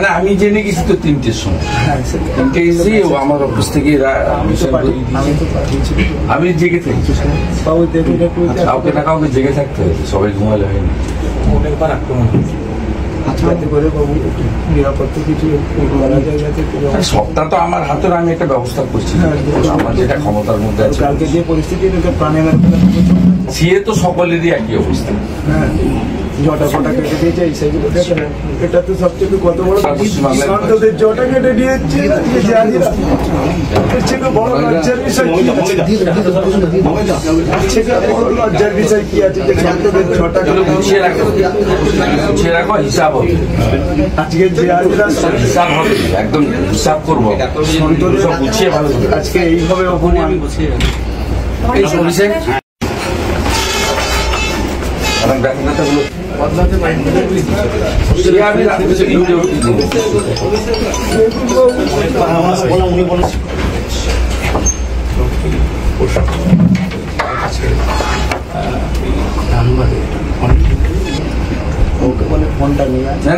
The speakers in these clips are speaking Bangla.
না আমি জেনে গেছি তো 3টের সময়, 3টে গেছি আমার অফিস থেকে। আমি জেগে থাকি, কাউকে না কাউকে জেগে থাকতে হবে, সবাই ঘুমালে হয়নি। সবটা তো আমার হাতের, আমি একটা ব্যবস্থা করছি, আমার যেটা ক্ষমতার মধ্যে আছে। কালকে যে পরিস্থিতি সিএ তো সকলেরই একই অবস্থা। জটা ফটা কেটে দিয়েছে, সেগুলো দেখেন, এটা তো সবচেয়ে কত বড় সন্তানদের জটা কেটে দিয়েছে, বড় লজ্জার বিষয় কি আছে? বড় লজ্জার বিষয় কি আছে যে সন্তানদের জটা গুছিয়ে রাখো, হিসাব হবে। আজকে যে হিসাব হবে, একদম হিসাব করবো, সব গুছিয়ে ভালো। আজকে এইভাবে অপমান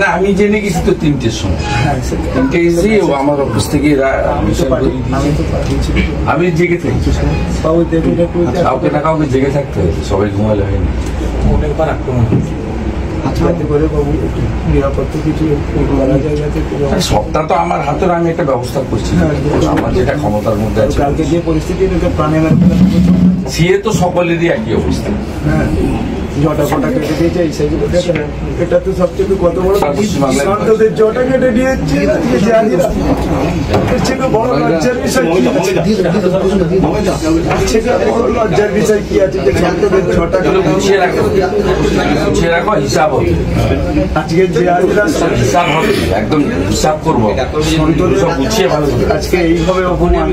না আমি জেনে গেছি তো 3টের সময়, 3টে গেছি আমার অফিস থেকে। আমি জেগে থাকি, কাউকে না কাউকে জেগে থাকতে হবে, সবাই ঘুমালে হয়নি। সবটা তো আমার হাতের, আমি একটা ব্যবস্থা করছি, আমার যেটা ক্ষমতার মধ্যে আছে। কালকে যে পরিস্থিতি সিএ তো সকলেরই একই অবস্থা। জটা ফটা কেটে দিয়েছে, সেগুলো দেখেন, এটা তো সবচেয়ে কত বড় সন্তানদের জটা কেটে দিয়েছে, বড় লজ্জার বিষয় কি আছে? বড় লজ্জার বিষয় কি আছে যে সন্তানদের জটা গুছিয়ে রাখো, হিসাব হবে। আজকে যে হিসাব হবে, একদম হিসাব করবো, সব গুছিয়ে ভালো। আজকে এইভাবে অপমান